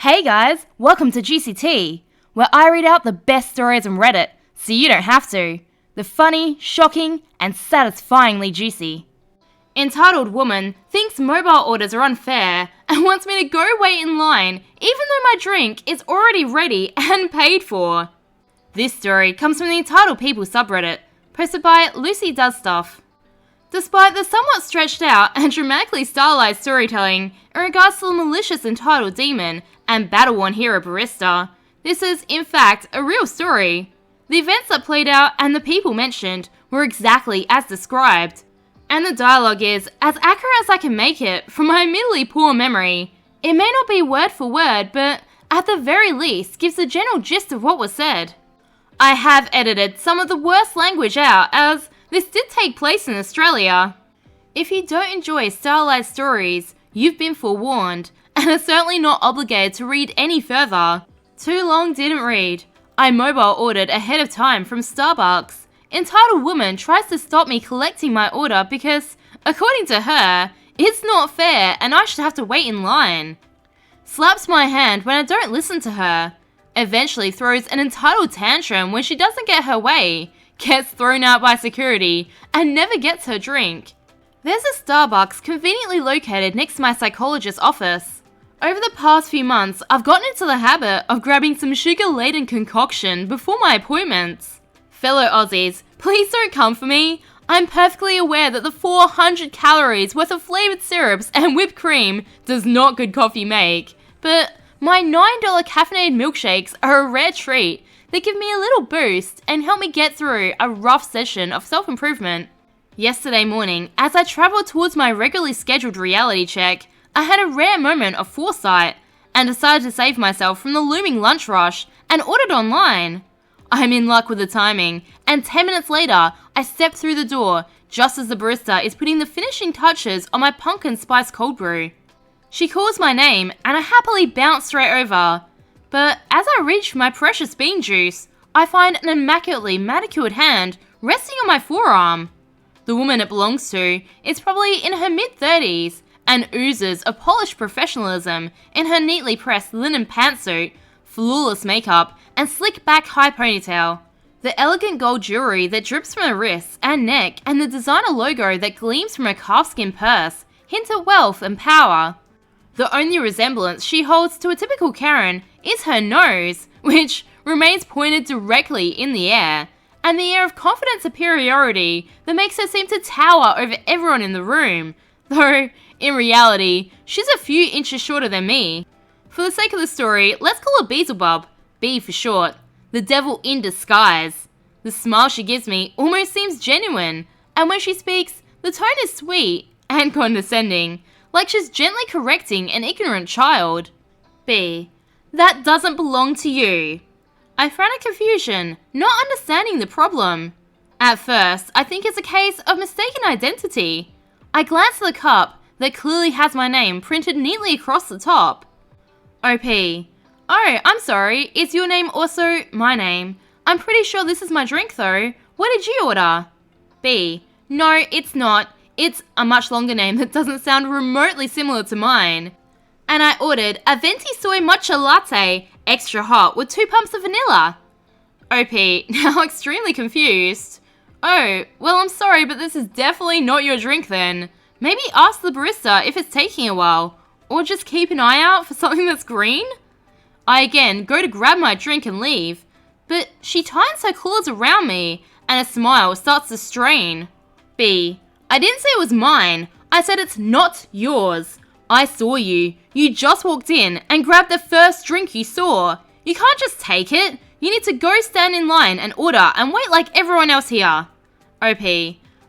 Hey guys, welcome to Juicy Tea, where I read out the best stories on Reddit, so you don't have to. The funny, shocking, and satisfyingly juicy. Entitled woman thinks mobile orders are unfair and wants me to go wait in line even though my drink is already ready and paid for. This story comes from the Entitled People subreddit, posted by Lucy Does Stuff. Despite the somewhat stretched out and dramatically stylized storytelling in regards to the malicious entitled demon and battle-worn hero barista, this is, in fact, a real story. The events that played out and the people mentioned were exactly as described. And the dialogue is as accurate as I can make it from my admittedly poor memory. It may not be word for word, but at the very least gives the general gist of what was said. I have edited some of the worst language out, as this did take place in Australia. If you don't enjoy stylized stories, you've been forewarned, and are certainly not obligated to read any further. Too long didn't read. I mobile ordered ahead of time from Starbucks. Entitled woman tries to stop me collecting my order because, according to her, it's not fair and I should have to wait in line. Slaps my hand when I don't listen to her. Eventually throws an entitled tantrum when she doesn't get her way. Gets thrown out by security, and never gets her drink. There's a Starbucks conveniently located next to my psychologist's office. Over the past few months, I've gotten into the habit of grabbing some sugar-laden concoction before my appointments. Fellow Aussies, please don't come for me. I'm perfectly aware that the 400 calories worth of flavoured syrups and whipped cream does not good coffee make, but my $9 caffeinated milkshakes are a rare treat. They give me a little boost and help me get through a rough session of self-improvement. Yesterday morning, as I travelled towards my regularly scheduled reality check, I had a rare moment of foresight and decided to save myself from the looming lunch rush and ordered online. I'm in luck with the timing, and 10 minutes later, I step through the door just as the barista is putting the finishing touches on my pumpkin spice cold brew. She calls my name and I happily bounce straight over. But as I reach for my precious bean juice, I find an immaculately manicured hand resting on my forearm. The woman it belongs to is probably in her mid-30s and oozes of polished professionalism in her neatly pressed linen pantsuit, flawless makeup, and slick back high ponytail. The elegant gold jewelry that drips from her wrists and neck and the designer logo that gleams from her calfskin purse hint at wealth and power. The only resemblance she holds to a typical Karen is her nose, which remains pointed directly in the air, and the air of confident superiority that makes her seem to tower over everyone in the room, though, in reality, she's a few inches shorter than me. For the sake of the story, let's call her Beelzebub, B for short, the devil in disguise. The smile she gives me almost seems genuine, and when she speaks, the tone is sweet and condescending, like she's gently correcting an ignorant child. B. That doesn't belong to you. I frown in confusion, not understanding the problem. At first, I think it's a case of mistaken identity. I glance at the cup that clearly has my name printed neatly across the top. OP. Oh, I'm sorry, is your name also my name? I'm pretty sure this is my drink though. What did you order? B. No, it's not. It's a much longer name that doesn't sound remotely similar to mine. And I ordered a venti soy matcha latte, extra hot with 2 pumps of vanilla. OP, now extremely confused. Oh, well I'm sorry, but this is definitely not your drink then. Maybe ask the barista if it's taking a while, or just keep an eye out for something that's green? I again go to grab my drink and leave, but she tightens her claws around me, and a smile starts to strain. B. I didn't say it was mine. I said it's not yours. I saw you. You just walked in and grabbed the first drink you saw. You can't just take it. You need to go stand in line and order and wait like everyone else here. OP.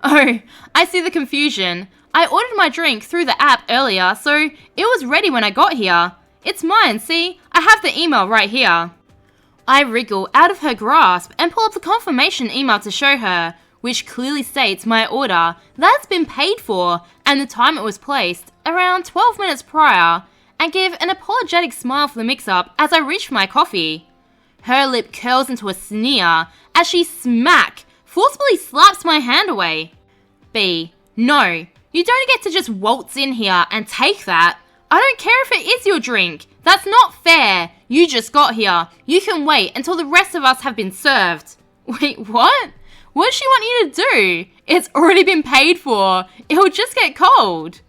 Oh, I see the confusion. I ordered my drink through the app earlier, so it was ready when I got here. It's mine, see? I have the email right here. I wriggle out of her grasp and pull up the confirmation email to show her, which clearly states my order that's been paid for and the time it was placed, around 12 minutes prior, and give an apologetic smile for the mix-up as I reach for my coffee. Her lip curls into a sneer as she forcefully slaps my hand away. B. No, you don't get to just waltz in here and take that. I don't care if it is your drink. That's not fair. You just got here. You can wait until the rest of us have been served. Wait, what? What does she want you to do? It's already been paid for. It'll just get cold.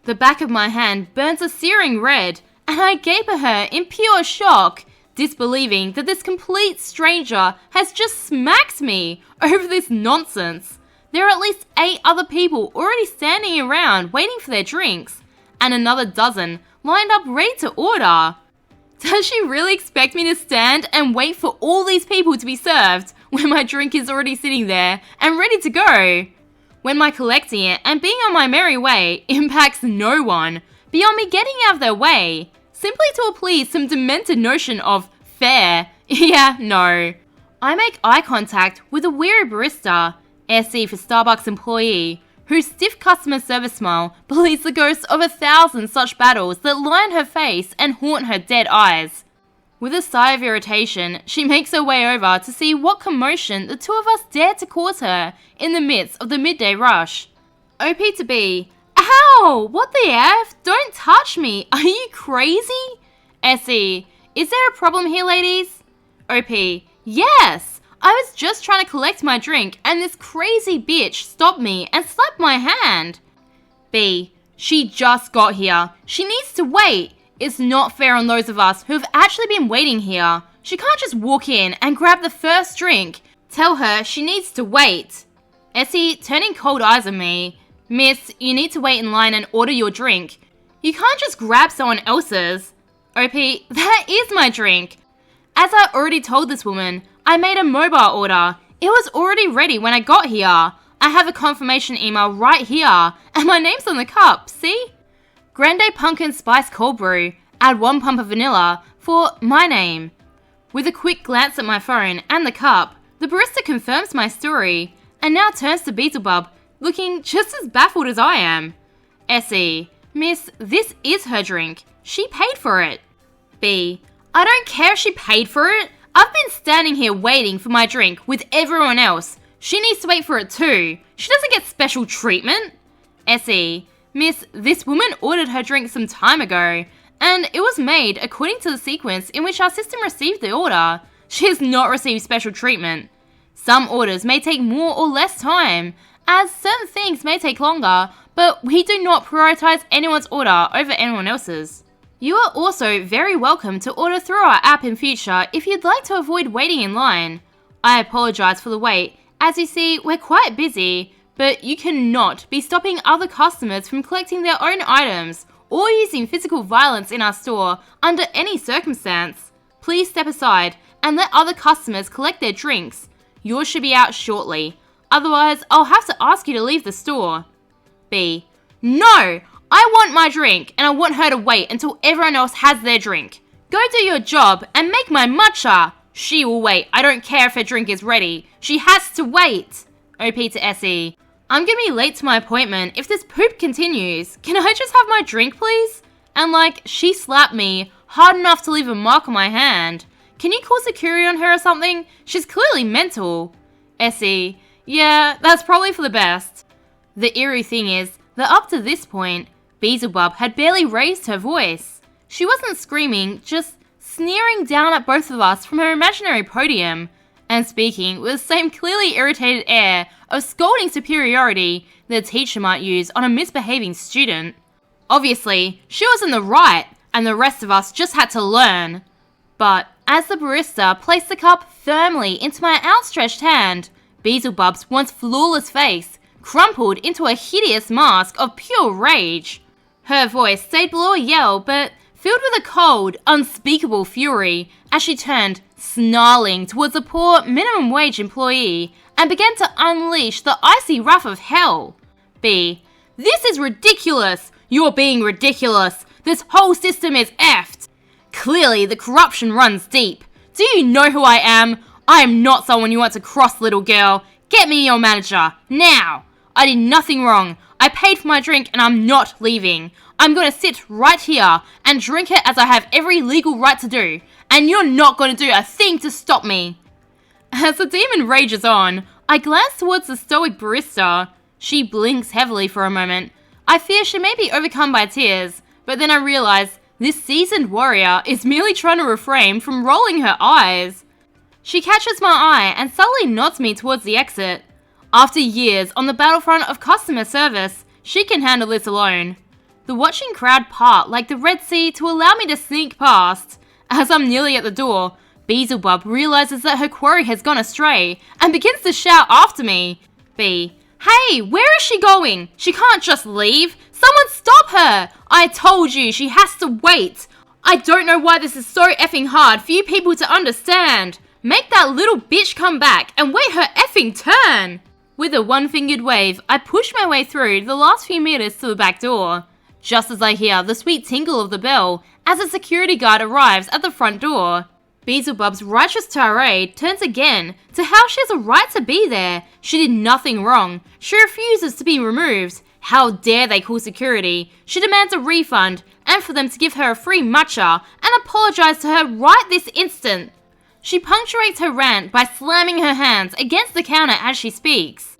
The back of my hand burns a searing red, and I gape at her in pure shock, disbelieving that this complete stranger has just smacked me over this nonsense. There are at least 8 other people already standing around waiting for their drinks, and another dozen lined up ready to order. Does she really expect me to stand and wait for all these people to be served when my drink is already sitting there and ready to go? When my collecting it and being on my merry way impacts no one beyond me getting out of their way, simply to appease some demented notion of fair. Yeah, no. I make eye contact with a weary barista, SE for Starbucks employee, whose stiff customer service smile believes the ghosts of 1,000 such battles that line her face and haunt her dead eyes. With a sigh of irritation, she makes her way over to see what commotion the two of us dare to cause her in the midst of the midday rush. OP to B, ow! What the F? Don't touch me! Are you crazy? SE, is there a problem here, ladies? OP, yes! I was just trying to collect my drink and this crazy bitch stopped me and slapped my hand. B, she just got here. She needs to wait. It's not fair on those of us who have actually been waiting here. She can't just walk in and grab the first drink. Tell her she needs to wait. Essie, turning cold eyes on me. Miss, you need to wait in line and order your drink. You can't just grab someone else's. OP, that is my drink. As I already told this woman, I made a mobile order. It was already ready when I got here. I have a confirmation email right here, and my name's on the cup, see? Grande Pumpkin Spice Cold Brew. Add 1 pump of vanilla for my name. With a quick glance at my phone and the cup, the barista confirms my story, and now turns to Beelzebub, looking just as baffled as I am. Essie, miss, this is her drink. She paid for it. B, I don't care if she paid for it. I've been standing here waiting for my drink with everyone else. She needs to wait for it too. She doesn't get special treatment. SE, miss, this woman ordered her drink some time ago, and it was made according to the sequence in which our system received the order. She has not received special treatment. Some orders may take more or less time, as certain things may take longer, but we do not prioritize anyone's order over anyone else's. You are also very welcome to order through our app in future if you'd like to avoid waiting in line. I apologise for the wait. As you see, we're quite busy, but you cannot be stopping other customers from collecting their own items or using physical violence in our store under any circumstance. Please step aside and let other customers collect their drinks. Yours should be out shortly. Otherwise, I'll have to ask you to leave the store. B, no! I want my drink, and I want her to wait until everyone else has their drink. Go do your job and make my matcha. She will wait. I don't care if her drink is ready. She has to wait. OP to SE. I'm gonna be late to my appointment if this poop continues. Can I just have my drink, please? And she slapped me hard enough to leave a mark on my hand. Can you call security on her or something? She's clearly mental. SE. Yeah, that's probably for the best. The eerie thing is that up to this point, Beelzebub had barely raised her voice. She wasn't screaming, just sneering down at both of us from her imaginary podium, and speaking with the same clearly irritated air of scolding superiority that a teacher might use on a misbehaving student. Obviously, she was in the right, and the rest of us just had to learn. But as the barista placed the cup firmly into my outstretched hand, Beelzebub's once flawless face crumpled into a hideous mask of pure rage. Her voice stayed below a yell, but filled with a cold, unspeakable fury as she turned, snarling towards the poor minimum wage employee and began to unleash the icy wrath of hell. B, this is ridiculous! You're being ridiculous! This whole system is effed! Clearly the corruption runs deep. Do you know who I am? I am not someone you want to cross, little girl. Get me your manager, now! I did nothing wrong. I paid for my drink and I'm not leaving. I'm going to sit right here and drink it as I have every legal right to do. And you're not going to do a thing to stop me. As the demon rages on, I glance towards the stoic barista. She blinks heavily for a moment. I fear she may be overcome by tears, But then I realised this seasoned warrior is merely trying to refrain from rolling her eyes. She catches my eye and subtly nods me towards the exit. After years on the battlefront of customer service, she can handle this alone. The watching crowd part like the Red Sea to allow me to sneak past. As I'm nearly at the door, Beelzebub realizes that her quarry has gone astray and begins to shout after me. B. Hey, where is she going? She can't just leave. Someone stop her! I told you she has to wait. I don't know why this is so effing hard for you people to understand. Make that little bitch come back and wait her effing turn. With a one-fingered wave, I push my way through the last few meters to the back door. Just as I hear the sweet tinkle of the bell as a security guard arrives at the front door. Beelzebub's righteous tirade turns again to how she has a right to be there. She did nothing wrong. She refuses to be removed. How dare they call security? She demands a refund and for them to give her a free matcha and apologize to her right this instant. She punctuates her rant by slamming her hands against the counter as she speaks.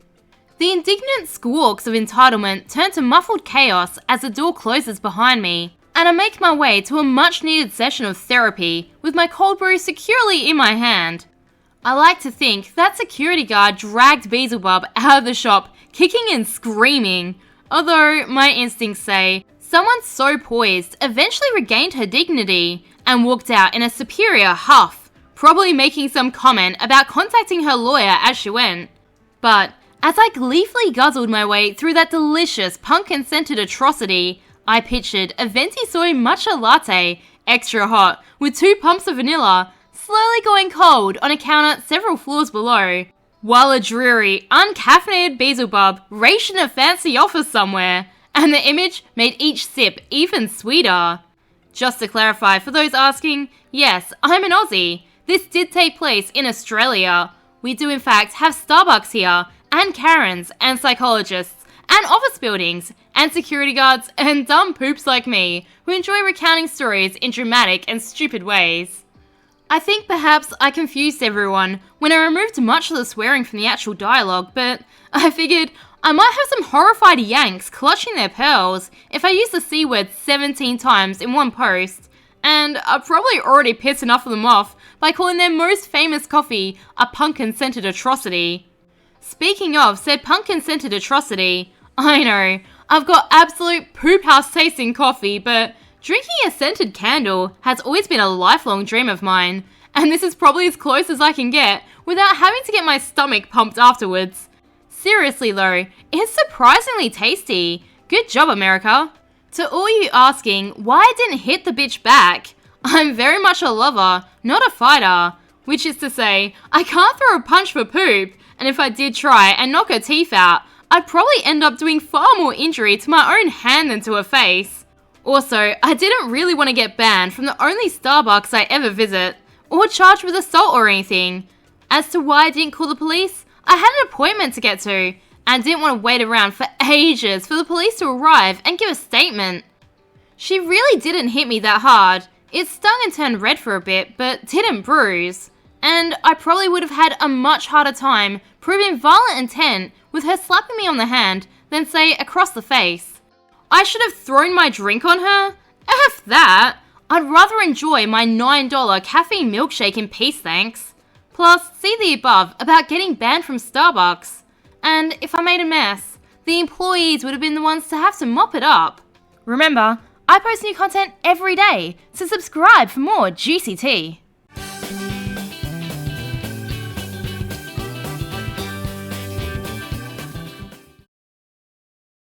The indignant squawks of entitlement turn to muffled chaos as the door closes behind me, and I make my way to a much-needed session of therapy with my cold brew securely in my hand. I like to think that security guard dragged Beelzebub out of the shop, kicking and screaming, although my instincts say someone so poised eventually regained her dignity and walked out in a superior huff, probably making some comment about contacting her lawyer as she went. But as I gleefully guzzled my way through that delicious pumpkin-scented atrocity, I pictured a venti soy matcha latte, extra hot, with 2 pumps of vanilla, slowly going cold on a counter several floors below, while a dreary, uncaffeinated Beelzebub raged in a fancy office somewhere, and the image made each sip even sweeter. Just to clarify for those asking, yes, I'm an Aussie. This did take place in Australia. We do in fact have Starbucks here, and Karens, and psychologists, and office buildings, and security guards, and dumb poops like me, who enjoy recounting stories in dramatic and stupid ways. I think perhaps I confused everyone when I removed much of the swearing from the actual dialogue, but I figured I might have some horrified Yanks clutching their pearls if I use the C word 17 times in one post, and I've probably already pissed enough of them off by calling their most famous coffee a pumpkin-scented atrocity. Speaking of said pumpkin-scented atrocity, I know, I've got absolute poop house tasting coffee, but drinking a scented candle has always been a lifelong dream of mine, and this is probably as close as I can get without having to get my stomach pumped afterwards. Seriously though, it's surprisingly tasty. Good job, America. To all you asking why I didn't hit the bitch back, I'm very much a lover, not a fighter. Which is to say, I can't throw a punch for poop, and if I did try and knock her teeth out, I'd probably end up doing far more injury to my own hand than to her face. Also, I didn't really want to get banned from the only Starbucks I ever visit, or charged with assault or anything. As to why I didn't call the police, I had an appointment to get to, and didn't want to wait around for ages for the police to arrive and give a statement. She really didn't hit me that hard. It stung and turned red for a bit, but didn't bruise. And I probably would have had a much harder time proving violent intent with her slapping me on the hand than, say, across the face. I should have thrown my drink on her? F that! I'd rather enjoy my $9 caffeine milkshake in peace, thanks. Plus, see the above about getting banned from Starbucks. And if I made a mess, the employees would have been the ones to have to mop it up. Remember, I post new content every day, so subscribe for more juicy tea.